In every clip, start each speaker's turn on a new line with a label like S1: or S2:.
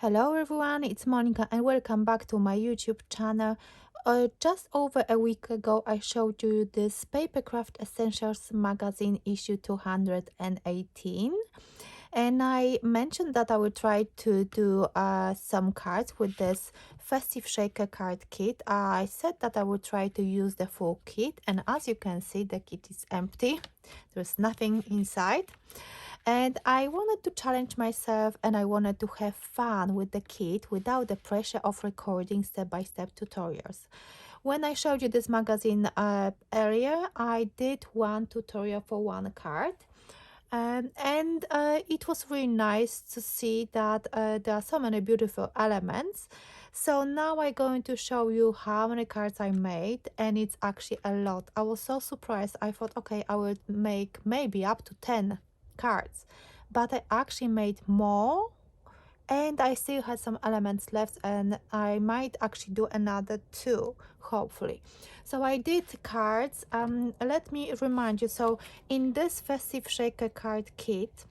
S1: Hello everyone, it's Monika and welcome back to my YouTube channel. Just over a week ago I showed you this Papercraft Essentials magazine issue 218, and I mentioned that I would try to do some cards with this festive shaker card kit. I said that I would try to use the full kit, and as you can see the kit is empty. There's nothing inside. And I wanted to challenge myself and I wanted to have fun with the kit without the pressure of recording step-by-step tutorials. When I showed you this magazine earlier, I did one tutorial for one card. And it was really nice to see that there are so many beautiful elements. So now I'm going to show you how many cards I made, and it's actually a lot. I was so surprised. I thought, okay, I would make maybe up to 10 cards, but I actually made more, and I still had some elements left, and I might actually do another two, hopefully. So I did cards. Let me remind you, so in this festive shaker card kit,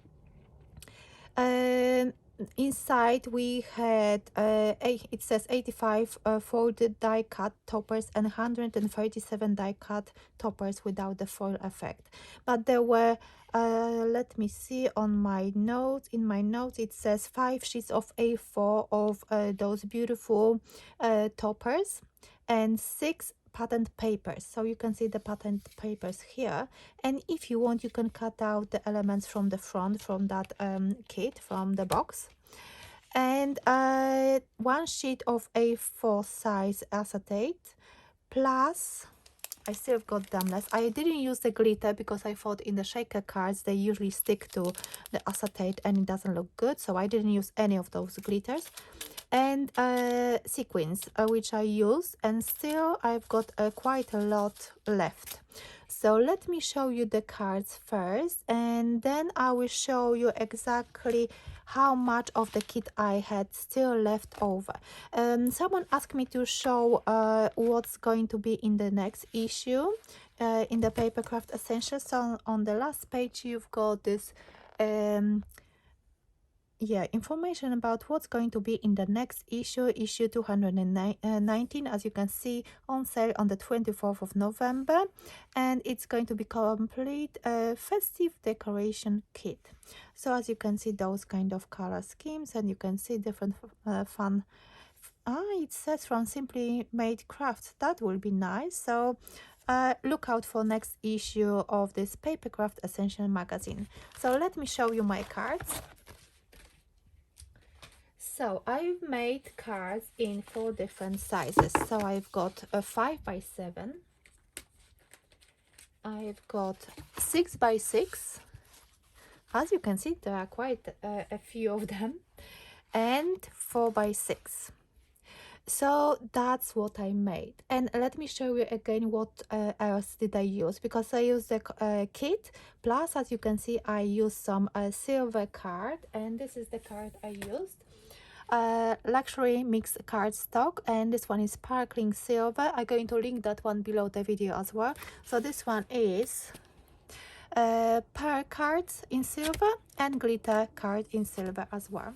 S1: inside we had it says 85 folded die cut toppers and 137 die cut toppers without the foil effect, but there were let me see on my notes. In my notes it says 5 sheets of A4 of those beautiful toppers and 6 pattern papers. So you can see the pattern papers here, and if you want you can cut out the elements from the front from that kit, from the box. And 1 sheet of A4 size acetate, plus I still got them less. I didn't use the glitter because I thought in the shaker cards they usually stick to the acetate and it doesn't look good, so I didn't use any of those glitters. And sequins, which I use, and still I've got quite a lot left. So let me show you the cards first, and then I will show you exactly how much of the kit I had still left over. Someone asked me to show what's going to be in the next issue in the Papercraft Essentials. So on the last page you've got this information about what's going to be in the next issue, issue 219, as you can see, on sale on the 24th of November, and it's going to be complete festive decoration kit. So as you can see, those kind of color schemes, and you can see different fun. It says from Simply Made Crafts. That will be nice. So look out for next issue of this Papercraft Essential magazine. So let me show you my cards. So I've made cards in 4 different sizes. So I've got a 5x7, I've got 6x6. As you can see, there are quite a few of them, and 4x6. So that's what I made. And let me show you again what else did I use, because I used the kit, plus as you can see I used some silver card, and this is the card I used. Luxury mixed cardstock, and this one is sparkling silver. I'm going to link that one below the video as well. So this one is pearl cards in silver and glitter card in silver as well.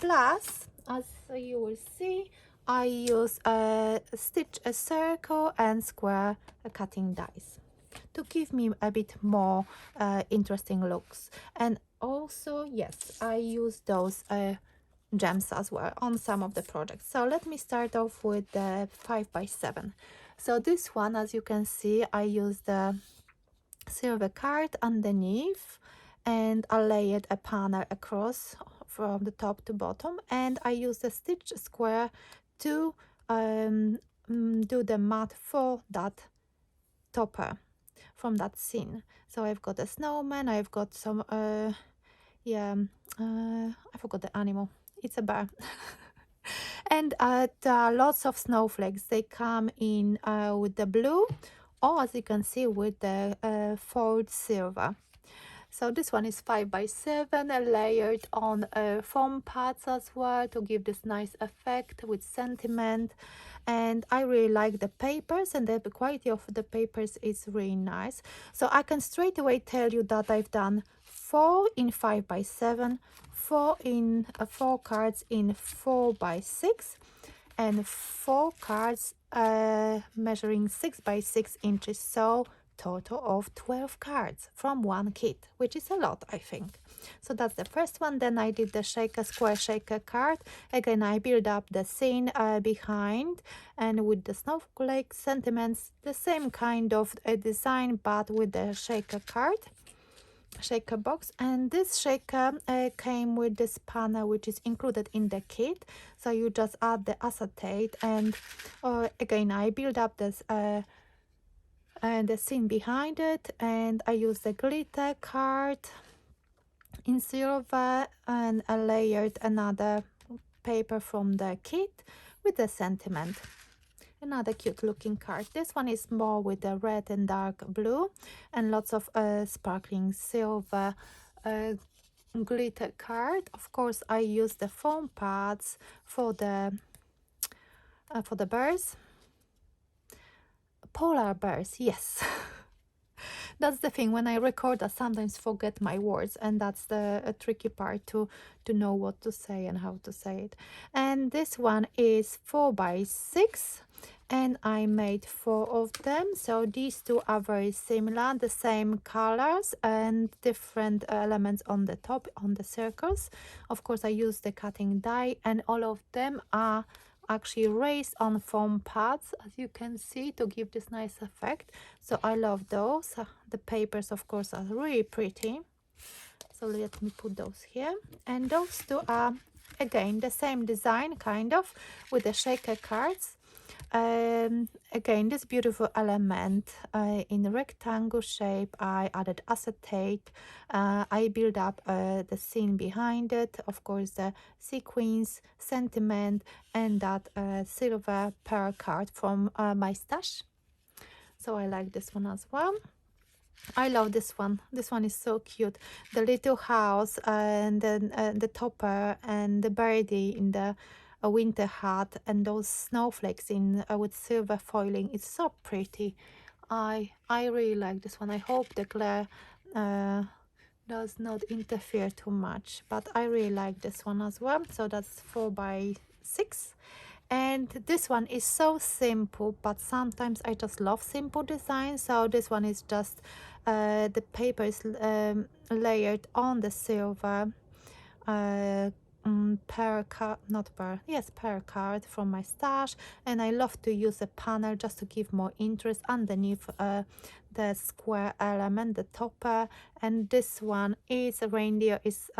S1: Plus, as you will see, I use a stitch, a circle and square cutting dies to give me a bit more interesting looks. And also, yes, I use those gems as well on some of the projects. So let me start off with the 5x7. So this one, as you can see, I use the silver card underneath, and I layered a panel across from the top to bottom, and I use the stitch square to do the mat for that topper from that scene. So I've got a snowman, I've got some I forgot the animal. It's a bear. And there are lots of snowflakes. They come in with the blue, or as you can see with the foiled silver. So this one is 5x7, layered on foam pads as well to give this nice effect with sentiment. And I really like the papers, and the quality of the papers is really nice. So I can straight away tell you that I've done 4 in 5x7, 4 cards in 4x6, and 4 cards measuring 6x6 inches. So total of 12 cards from one kit, which is a lot, I think. So that's the first one. Then I did the square shaker card. Again, I build up the scene behind, and with the snowflake sentiments, the same kind of design, but with the shaker card, shaker box. And this shaker came with this panel, which is included in the kit. So you just add the acetate, and again, I build up this the scene behind it, and I use the glitter card in silver, and I layered another paper from the kit with the sentiment. Another cute looking card. This one is more with the red and dark blue, and lots of sparkling silver glitter card. Of course, I use the foam pads for the birds. Polar bears, yes. That's the thing, when I record, I sometimes forget my words, and that's the tricky part to know what to say and how to say it. And this one is 4x6, and I made 4 of them. So these two are very similar, the same colors and different elements on the top, on the circles. Of course, I used the cutting die, and all of them are actually raised on foam pads, as you can see, to give this nice effect. So I love those. The papers, of course, are really pretty. So let me put those here. And those two are again the same design, kind of, with the shaker cards. Again, this beautiful element in rectangle shape. I added acetate. I build up the scene behind it, of course, the sequins, sentiment, and that silver pearl card from my stash. So I like this one as well. I love this one. This one is so cute. The little house, and then the topper, and the birdie in the a winter hat, and those snowflakes in with silver foiling. It's so pretty. I really like this one. I hope the glare does not interfere too much, but I really like this one as well. So that's 4x6. And this one is so simple, but sometimes I just love simple design. So this one is just the paper is layered on the silver pear card from my stash, and I love to use a panel just to give more interest underneath the square element, the topper. And this one is a reindeer is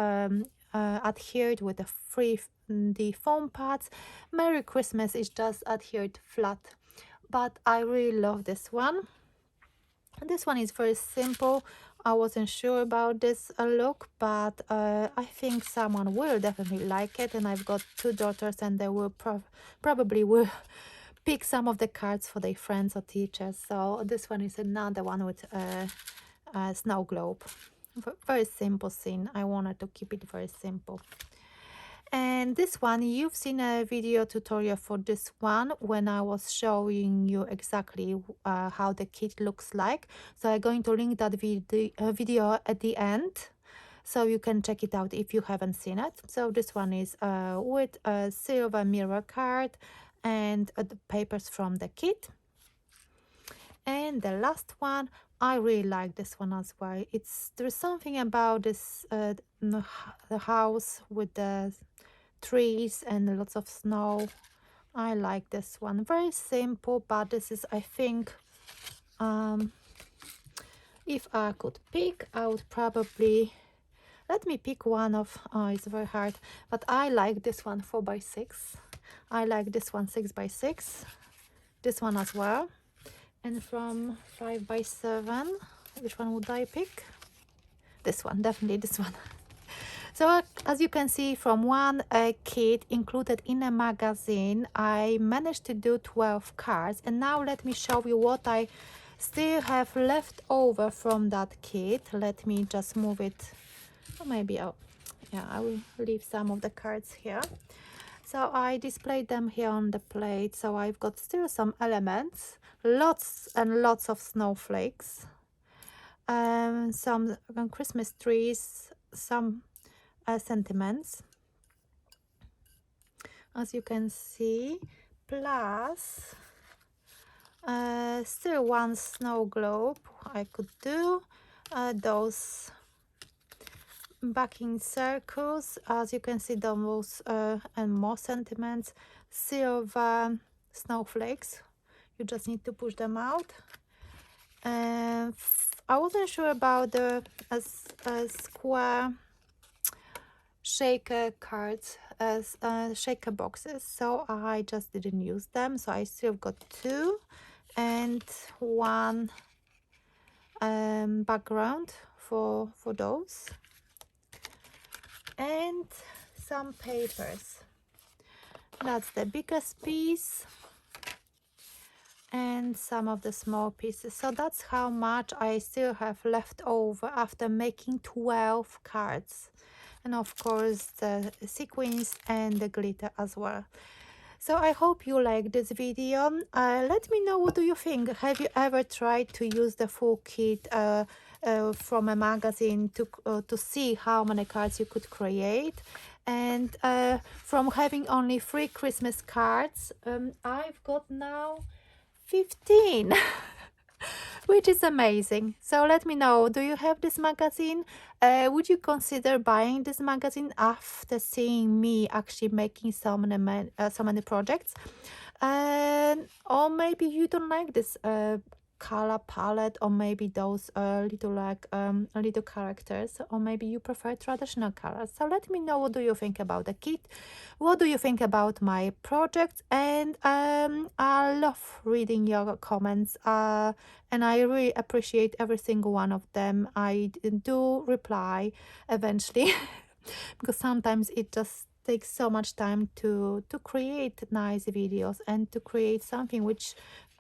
S1: adhered with the foam pads. Merry Christmas is just adhered flat, but I really love this one. This one is very simple. I wasn't sure about this look, but I think someone will definitely like it, and I've got 2 daughters, and they will probably will pick some of the cards for their friends or teachers. So this one is another one with a snow globe. Very simple scene. I wanted to keep it very simple. And this one, you've seen a video tutorial for this one when I was showing you exactly how the kit looks like. So I'm going to link that video at the end, so you can check it out if you haven't seen it. So this one is with a silver mirror card and the papers from the kit. And the last one, I really like this one as well. There's something about this the house with the trees and lots of snow. I like this one. Very simple, but this is, I think, if I could pick, I would probably, let me pick one of, it's very hard, but I like this one 4x6. I like this one 6x6, this one as well. And from 5x7, which one would I pick? This one, definitely this one. So as you can see, from one kit included in a magazine, I managed to do 12 cards. And now let me show you what I still have left over from that kit. Let me just move it. Or maybe I will leave some of the cards here. So I displayed them here on the plate. So I've got still some elements, lots and lots of snowflakes. some Christmas trees, some sentiments, as you can see, plus still one snow globe I could do, those backing circles, as you can see, those and more sentiments, silver snowflakes. You just need to push them out. I wasn't sure about the square shaker cards as shaker boxes, so I just didn't use them. So I still got two and one background for those, and some papers. That's the biggest piece, and some of the small pieces. So that's how much I still have left over after making 12 cards, and of course the sequins and the glitter as well. So I hope you like this video. Let me know, what do you think? Have you ever tried to use the full kit from a magazine to see how many cards you could create? And from having only 3 Christmas cards, I've got now 15. Which is amazing. So let me know, do you have this magazine? Would you consider buying this magazine after seeing me actually making so many projects? Or maybe you don't like this color palette, or maybe those little characters, or maybe you prefer traditional colors. So let me know, what do you think about the kit, what do you think about my projects, and I love reading your comments, and I really appreciate every single one of them. I do reply eventually because sometimes it just takes so much time to create nice videos and to create something which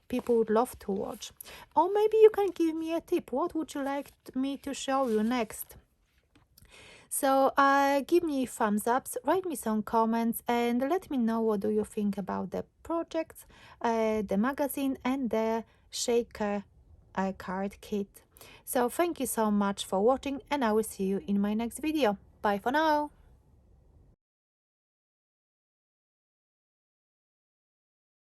S1: people would love to watch. Or maybe you can give me a tip, what would you like me to show you next? So give me thumbs ups, write me some comments, and let me know, what do you think about the projects, the magazine, and the shaker card kit. So thank you so much for watching, and I will see you in my next video. Bye for now.